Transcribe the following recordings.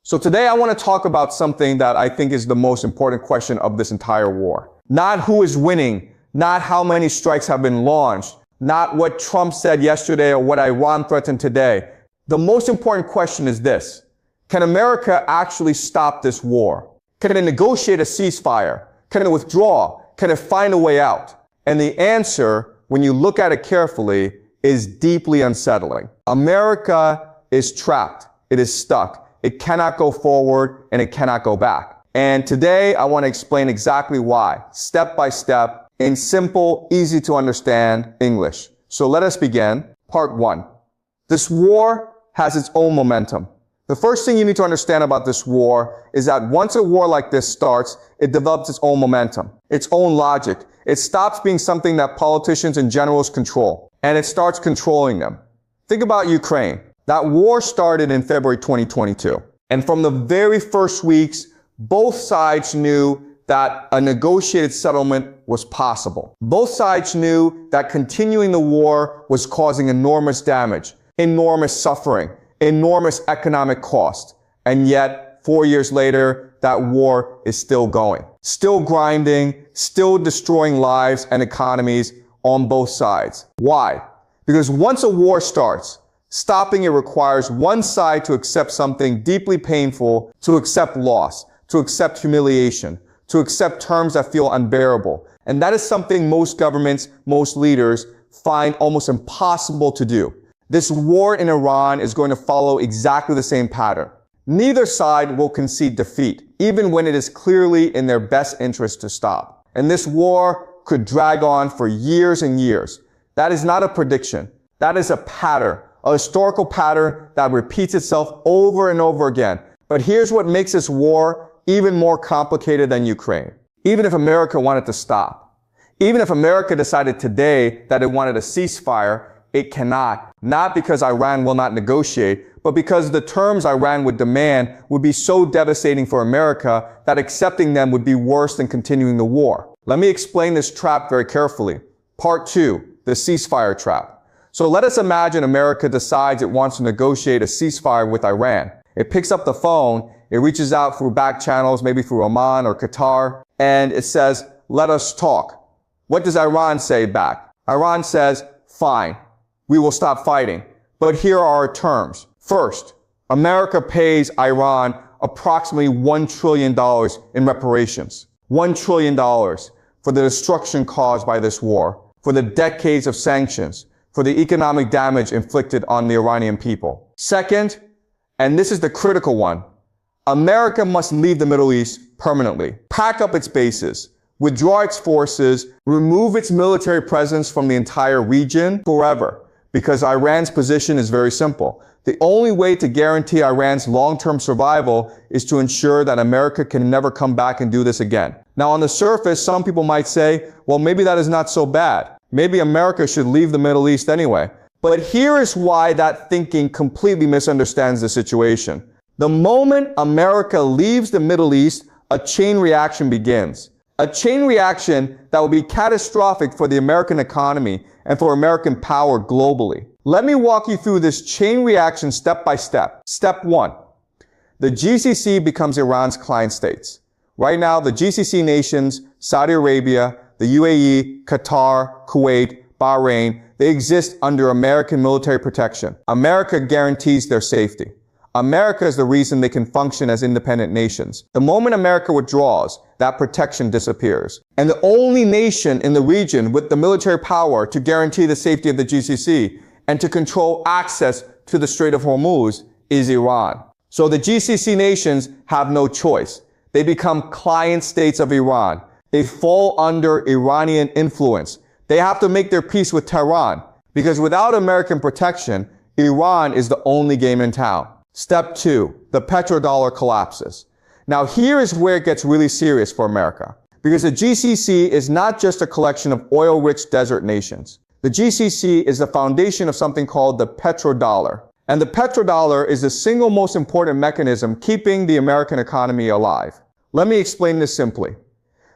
So today I want to talk about something that I think is the most important question of this entire war. Not who is winning, not how many strikes have been launched, not what Trump said yesterday or what Iran threatened today. The most important question is this: can America actually stop this war? Can it negotiate a ceasefire? Can it withdraw? Can it find a way out? And the answer, when you look at it carefully, is deeply unsettling. America is trapped. It is stuck. It cannot go forward and it cannot go back. And today I want to explain exactly why, step by step, in simple, easy to understand English. So let us begin. Part 1. This war has its own momentum. The first thing you need to understand about this war is that once a war like this starts, it develops its own momentum, its own logic. It stops being something that politicians and generals control, and it starts controlling them. Think about Ukraine. That war started in February 2022. And from the very first weeks, both sides knew that a negotiated settlement was possible. Both sides knew that continuing the war was causing enormous damage, enormous suffering, enormous economic cost. And yet, 4 years later, that war is still going, still grinding, still destroying lives and economies on both sides. Why? Because once a war starts, stopping it requires one side to accept something deeply painful, to accept loss, to accept humiliation, to accept terms that feel unbearable. And that is something most governments, most leaders find almost impossible to do. This war in Iran is going to follow exactly the same pattern. Neither side will concede defeat, even when it is clearly in their best interest to stop. And this war could drag on for years and years. That is not a prediction. That is a pattern, a historical pattern that repeats itself over and over again. But here's what makes this war even more complicated than Ukraine. Even if America wanted to stop, even if America decided today that it wanted a ceasefire, it cannot. Not because Iran will not negotiate, but because the terms Iran would demand would be so devastating for America that accepting them would be worse than continuing the war. Let me explain this trap very carefully. Part 2, the ceasefire trap. So let us imagine America decides it wants to negotiate a ceasefire with Iran. It picks up the phone, it reaches out through back channels, maybe through Oman or Qatar, and it says, "Let us talk." What does Iran say back? Iran says, "Fine, we will stop fighting, but here are our terms." First, America pays Iran approximately $1 trillion in reparations. $1 trillion for the destruction caused by this war, for the decades of sanctions, for the economic damage inflicted on the Iranian people. Second, and this is the critical one, America must leave the Middle East permanently, pack up its bases, withdraw its forces, remove its military presence from the entire region forever, because Iran's position is very simple. The only way to guarantee Iran's long-term survival is to ensure that America can never come back and do this again. Now, on the surface, some people might say, well, maybe that is not so bad. Maybe America should leave the Middle East anyway. But here is why that thinking completely misunderstands the situation. The moment America leaves the Middle East, a chain reaction begins. A chain reaction that will be catastrophic for the American economy and for American power globally. Let me walk you through this chain reaction step by step. Step 1. The GCC becomes Iran's client states. Right now, the GCC nations, Saudi Arabia, the UAE, Qatar, Kuwait, Bahrain, they exist under American military protection. America guarantees their safety. America is the reason they can function as independent nations. The moment America withdraws, that protection disappears. And the only nation in the region with the military power to guarantee the safety of the GCC and to control access to the Strait of Hormuz is Iran. So the GCC nations have no choice. They become client states of Iran. They fall under Iranian influence. They have to make their peace with Tehran, because without American protection, Iran is the only game in town. Step 2, the petrodollar collapses. Now here is where it gets really serious for America, because the GCC is not just a collection of oil-rich desert nations. The GCC is the foundation of something called the petrodollar. And the petrodollar is the single most important mechanism keeping the American economy alive. Let me explain this simply.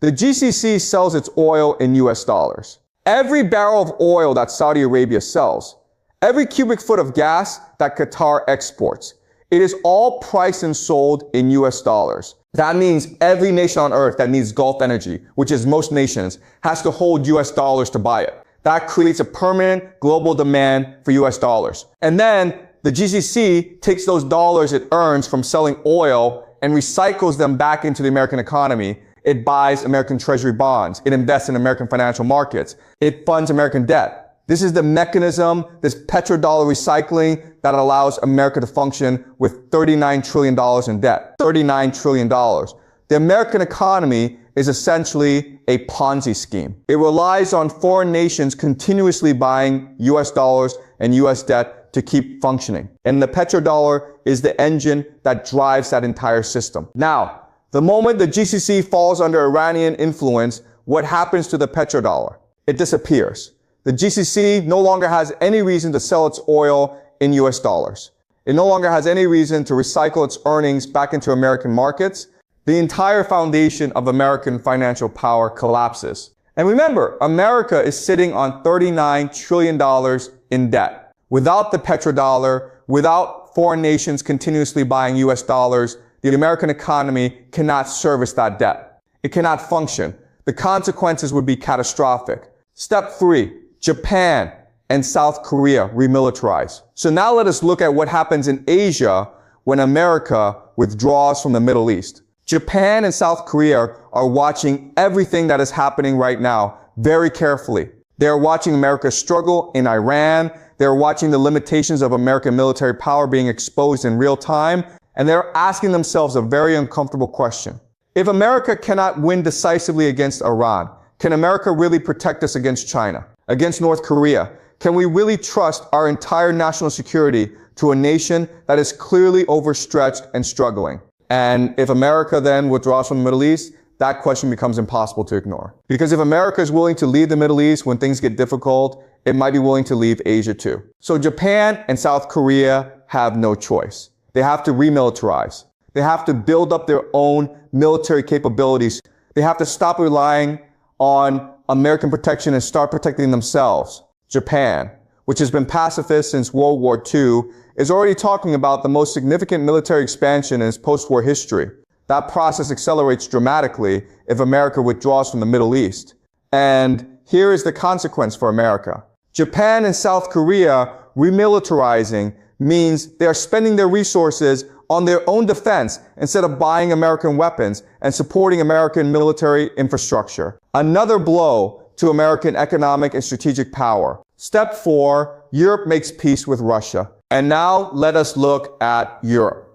The GCC sells its oil in US dollars. Every barrel of oil that Saudi Arabia sells, every cubic foot of gas that Qatar exports, It is all priced and sold in US dollars. That means every nation on earth that needs Gulf energy, which is most nations, has to hold US dollars to buy it. That creates a permanent global demand for US dollars. And then the GCC takes those dollars it earns from selling oil and recycles them back into the American economy. It buys American treasury bonds. It invests in American financial markets. It funds American debt. This is the mechanism, this petrodollar recycling that allows America to function with $39 trillion in debt. $39 trillion. The American economy is essentially a Ponzi scheme. It relies on foreign nations continuously buying US dollars and US debt to keep functioning. And the petrodollar is the engine that drives that entire system. Now, the moment the GCC falls under Iranian influence, what happens to the petrodollar? It disappears. The GCC no longer has any reason to sell its oil in US dollars. It no longer has any reason to recycle its earnings back into American markets. The entire foundation of American financial power collapses. And remember, America is sitting on $39 trillion in debt. Without the petrodollar, without foreign nations continuously buying US dollars, the American economy cannot service that debt. It cannot function. The consequences would be catastrophic. Step 3. Japan and South Korea remilitarize. So now let us look at what happens in Asia when America withdraws from the Middle East. Japan and South Korea are watching everything that is happening right now very carefully. They are watching America's struggle in Iran. They're watching the limitations of American military power being exposed in real time. And they're asking themselves a very uncomfortable question. If America cannot win decisively against Iran, can America really protect us against China? Against North Korea? Can we really trust our entire national security to a nation that is clearly overstretched and struggling? And if America then withdraws from the Middle East, that question becomes impossible to ignore. Because if America is willing to leave the Middle East when things get difficult, it might be willing to leave Asia too. So Japan and South Korea have no choice. They have to remilitarize. They have to build up their own military capabilities. They have to stop relying on American protection and start protecting themselves. Japan, which has been pacifist since World War II, is already talking about the most significant military expansion in its post-war history. That process accelerates dramatically if America withdraws from the Middle East. And here is the consequence for America. Japan and South Korea remilitarizing means they are spending their resources on their own defense instead of buying American weapons and supporting American military infrastructure. Another blow to American economic and strategic power. Step 4, Europe makes peace with Russia. And now let us look at Europe.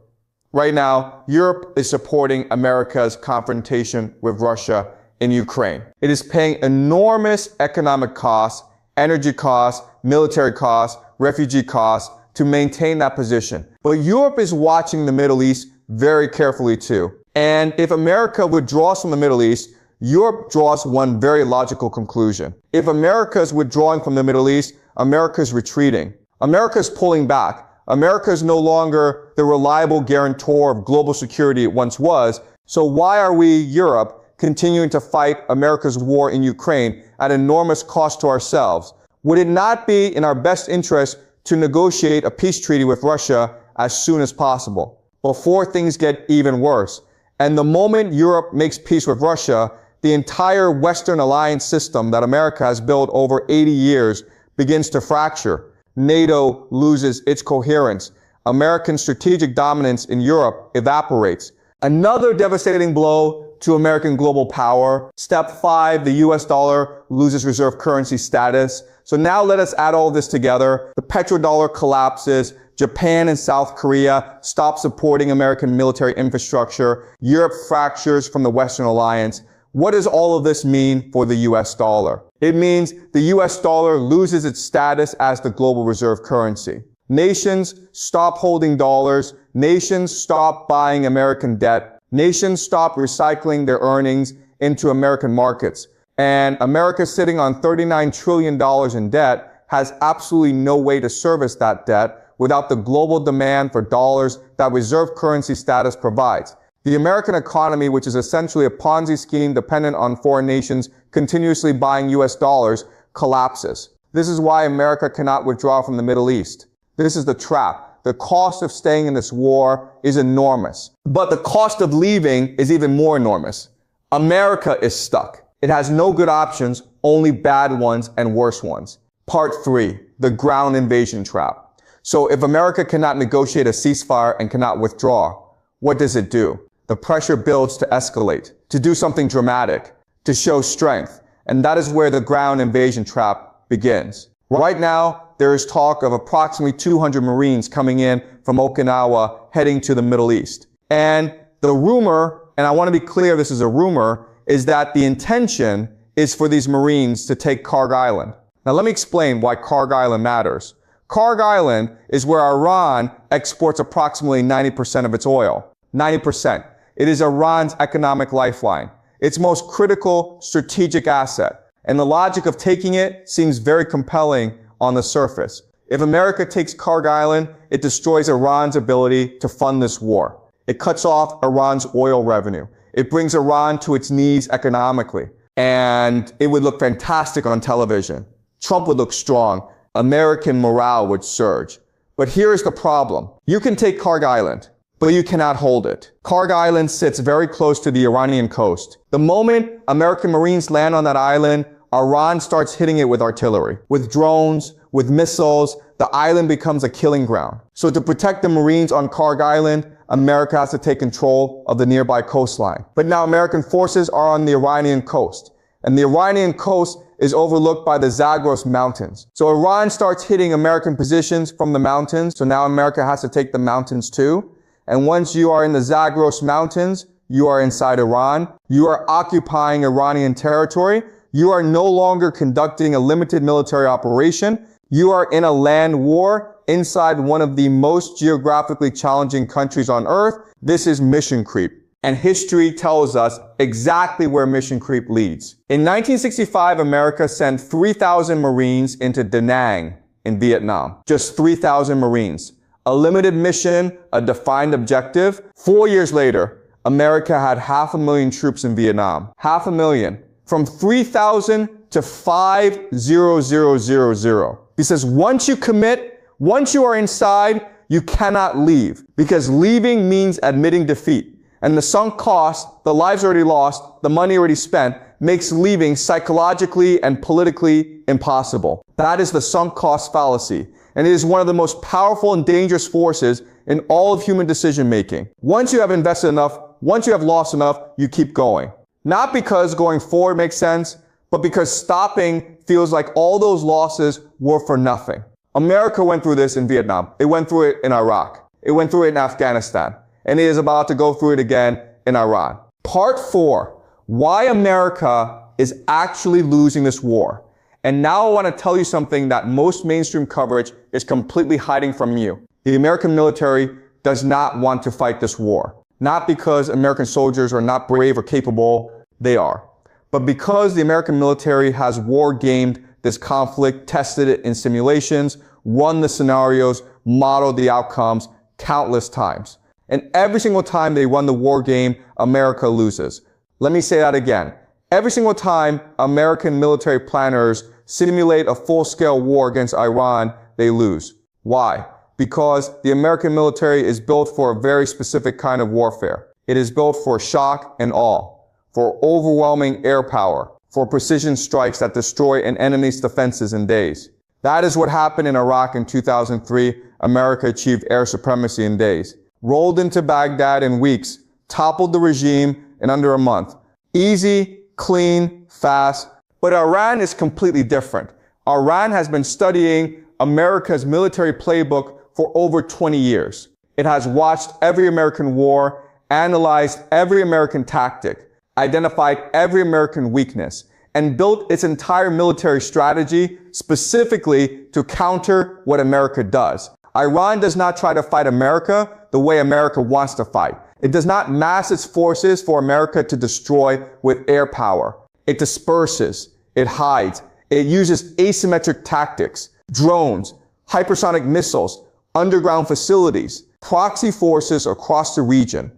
Right now, Europe is supporting America's confrontation with Russia in Ukraine. It is paying enormous economic costs, energy costs, military costs, refugee costs to maintain that position. But Europe is watching the Middle East very carefully too. And if America withdraws from the Middle East, Europe draws one very logical conclusion. If America is withdrawing from the Middle East, America is retreating. America is pulling back. America is no longer the reliable guarantor of global security it once was. So why are we, Europe, continuing to fight America's war in Ukraine at enormous cost to ourselves? Would it not be in our best interest to negotiate a peace treaty with Russia as soon as possible, before things get even worse? And the moment Europe makes peace with Russia, the entire Western alliance system that America has built over 80 years begins to fracture. NATO loses its coherence. American strategic dominance in Europe evaporates. Another devastating blow to American global power. Step 5, the US dollar loses reserve currency status. So now let us add all this together. The petrodollar collapses. Japan and South Korea stop supporting American military infrastructure. Europe fractures from the Western alliance. What does all of this mean for the US dollar? It means the US dollar loses its status as the global reserve currency. Nations stop holding dollars. Nations stop buying American debt. Nations stop recycling their earnings into American markets. And America, sitting on $39 trillion in debt, has absolutely no way to service that debt without the global demand for dollars that reserve currency status provides. The American economy, which is essentially a Ponzi scheme dependent on foreign nations continuously buying US dollars, collapses. This is why America cannot withdraw from the Middle East. This is the trap. The cost of staying in this war is enormous. But the cost of leaving is even more enormous. America is stuck. It has no good options, only bad ones and worse ones. Part 3, the ground invasion trap. So if America cannot negotiate a ceasefire and cannot withdraw, what does it do? The pressure builds to escalate, to do something dramatic, to show strength. And that is where the ground invasion trap begins. Right now, there is talk of approximately 200 Marines coming in from Okinawa heading to the Middle East. And the rumor, and I want to be clear this is a rumor, is that the intention is for these Marines to take Kharg Island. Now let me explain why Kharg Island matters. Kharg Island is where Iran exports approximately 90% of its oil. 90%. It is Iran's economic lifeline, its most critical strategic asset. And the logic of taking it seems very compelling on the surface. If America takes Kharg Island, it destroys Iran's ability to fund this war. It cuts off Iran's oil revenue. It brings Iran to its knees economically. And it would look fantastic on television. Trump would look strong. American morale would surge. But here is the problem. You can take Kharg Island, but you cannot hold it. Kharg Island sits very close to the Iranian coast. The moment American Marines land on that island, Iran starts hitting it with artillery, with drones, with missiles. The island becomes a killing ground. So to protect the Marines on Kharg Island, America has to take control of the nearby coastline. But now American forces are on the Iranian coast, and the Iranian coast is overlooked by the Zagros mountains. So Iran starts hitting American positions from the mountains. So now America has to take the mountains too. And once you are in the Zagros mountains, you are inside Iran. You are occupying Iranian territory. You are no longer conducting a limited military operation. You are in a land war inside one of the most geographically challenging countries on earth. This is mission creep. And history tells us exactly where mission creep leads. In 1965, America sent 3,000 Marines into Da Nang in Vietnam. Just 3,000 Marines. A limited mission, a defined objective. 4 years later, America had 500,000 troops in Vietnam. 500,000. From 3,000 to 5,000. Because once you commit, once you are inside, you cannot leave. Because leaving means admitting defeat. And the sunk cost, the lives already lost, the money already spent, makes leaving psychologically and politically impossible. That is the sunk cost fallacy. And it is one of the most powerful and dangerous forces in all of human decision making. Once you have invested enough, once you have lost enough, you keep going. Not because going forward makes sense, but because stopping feels like all those losses were for nothing. America went through this in Vietnam. It went through it in Iraq. It went through it in Afghanistan. And it is about to go through it again in Iran. Part 4, why America is actually losing this war. And now I want to tell you something that most mainstream coverage is completely hiding from you. The American military does not want to fight this war. Not because American soldiers are not brave or capable, they are. But because the American military has war-gamed this conflict, tested it in simulations, run the scenarios, modeled the outcomes countless times. And every single time they run the war game, America loses. Let me say that again. Every single time American military planners simulate a full-scale war against Iran, they lose. Why? Because the American military is built for a very specific kind of warfare. It is built for shock and awe, for overwhelming air power, for precision strikes that destroy an enemy's defenses in days. That is what happened in Iraq in 2003. America achieved air supremacy in days. Rolled into Baghdad in weeks, toppled the regime in under a month. Easy, clean, fast. But Iran is completely different. Iran has been studying America's military playbook for over 20 years. It has watched every American war, analyzed every American tactic, identified every American weakness, and built its entire military strategy specifically to counter what America does. Iran does not try to fight America the way America wants to fight. It does not mass its forces for America to destroy with air power. It disperses. It hides. It uses asymmetric tactics, drones, hypersonic missiles, underground facilities, proxy forces across the region.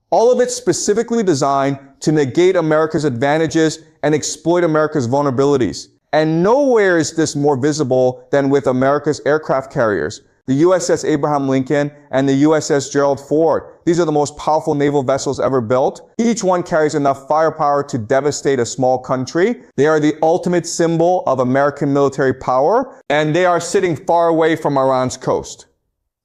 All of it specifically designed to negate America's advantages and exploit America's vulnerabilities. And nowhere is this more visible than with America's aircraft carriers, the USS Abraham Lincoln and the USS Gerald Ford. These are the most powerful naval vessels ever built. Each one carries enough firepower to devastate a small country. They are the ultimate symbol of American military power, and they are sitting far away from Iran's coast,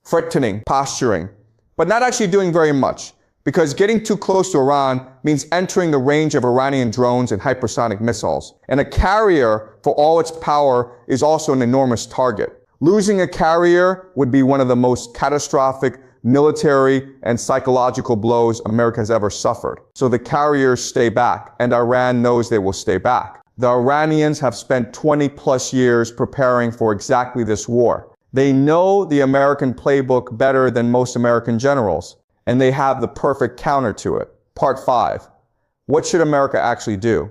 threatening, posturing, but not actually doing very much, because getting too close to Iran means entering the range of Iranian drones and hypersonic missiles. And a carrier, for all its power, is also an enormous target. Losing a carrier would be one of the most catastrophic military and psychological blows America has ever suffered. So the carriers stay back, and Iran knows they will stay back. The Iranians have spent 20 plus years preparing for exactly this war. They know the American playbook better than most American generals, and they have the perfect counter to it. Part 5. What should America actually do?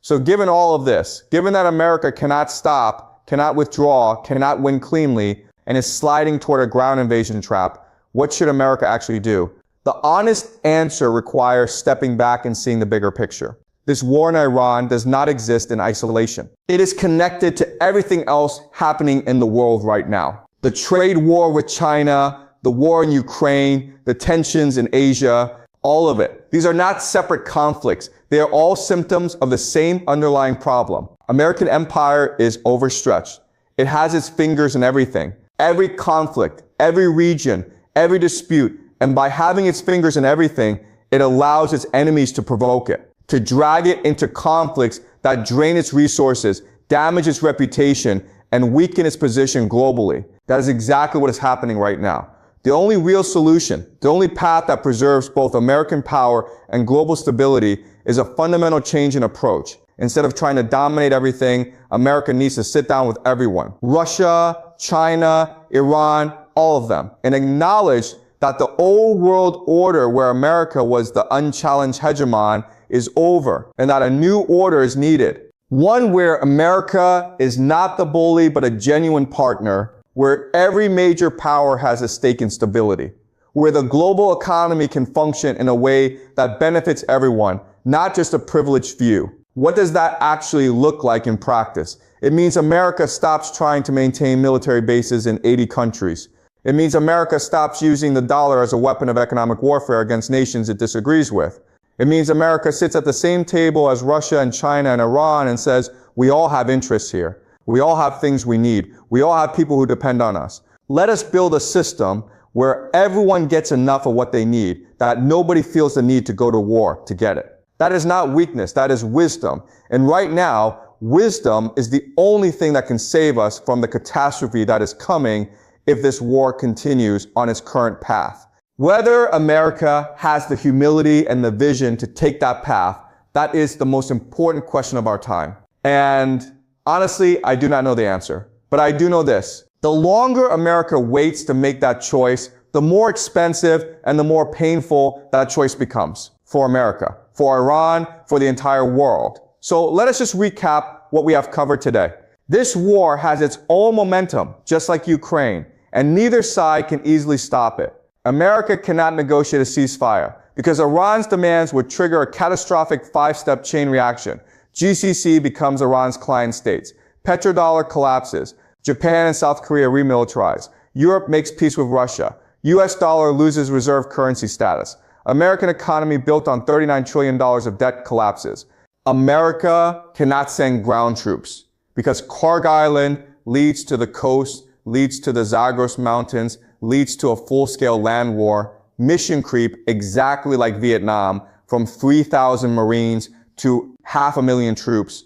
So given all of this, given that America cannot stop, cannot withdraw, cannot win cleanly, and is sliding toward a ground invasion trap, what should America actually do? The honest answer requires stepping back and seeing the bigger picture. This war in Iran does not exist in isolation. It is connected to everything else happening in the world right now. The trade war with China, the war in Ukraine, the tensions in Asia, all of it. These are not separate conflicts. They are all symptoms of the same underlying problem. American empire is overstretched. It has its fingers in everything. Every conflict, every region, every dispute, and by having its fingers in everything, it allows its enemies to provoke it, to drag it into conflicts that drain its resources, damage its reputation, and weaken its position globally. That is exactly what is happening right now. The only real solution, the only path that preserves both American power and global stability is a fundamental change in approach. Instead of trying to dominate everything, America needs to sit down with everyone. Russia, China, Iran, all of them, and acknowledge that the old world order where America was the unchallenged hegemon is over, and that a new order is needed. One where America is not the bully, but a genuine partner, where every major power has a stake in stability, where the global economy can function in a way that benefits everyone, not just a privileged few. What does that actually look like in practice? It means America stops trying to maintain military bases in 80 countries. It means America stops using the dollar as a weapon of economic warfare against nations it disagrees with. It means America sits at the same table as Russia and China and Iran and says, we all have interests here. We all have things we need. We all have people who depend on us. Let us build a system where everyone gets enough of what they need, that nobody feels the need to go to war to get it. That is not weakness, that is wisdom. And right now, wisdom is the only thing that can save us from the catastrophe that is coming if this war continues on its current path. Whether America has the humility and the vision to take that path, that is the most important question of our time. And honestly, I do not know the answer. But I do know this. The longer America waits to make that choice, the more expensive and the more painful that choice becomes for America, for Iran, for the entire world. So let us just recap what we have covered today. This war has its own momentum, just like Ukraine, and neither side can easily stop it. America cannot negotiate a ceasefire because Iran's demands would trigger a catastrophic 5-step chain reaction. GCC becomes Iran's client states. Petrodollar collapses. Japan and South Korea remilitarize. Europe makes peace with Russia. US dollar loses reserve currency status. American economy built on $39 trillion of debt collapses. America cannot send ground troops because Kharg Island leads to the coast, leads to the Zagros mountains, leads to a full-scale land war, mission creep exactly like Vietnam, from 3,000 Marines to 500,000 troops.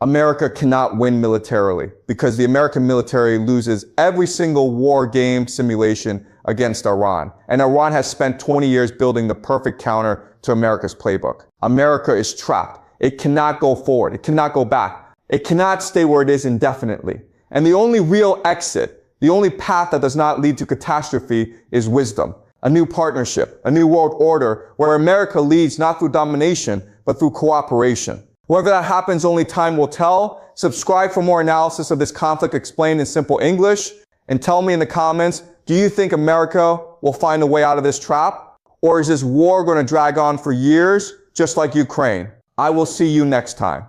America cannot win militarily because the American military loses every single war game simulation against Iran. And Iran has spent 20 years building the perfect counter to America's playbook. America is trapped. It cannot go forward. It cannot go back. It cannot stay where it is indefinitely. And the only real exit, the only path that does not lead to catastrophe is wisdom. A new partnership, a new world order where America leads not through domination, but through cooperation. Whether that happens, only time will tell. Subscribe for more analysis of this conflict explained in simple English. And tell me in the comments, do you think America will find a way out of this trap? Or is this war going to drag on for years, just like Ukraine? I will see you next time.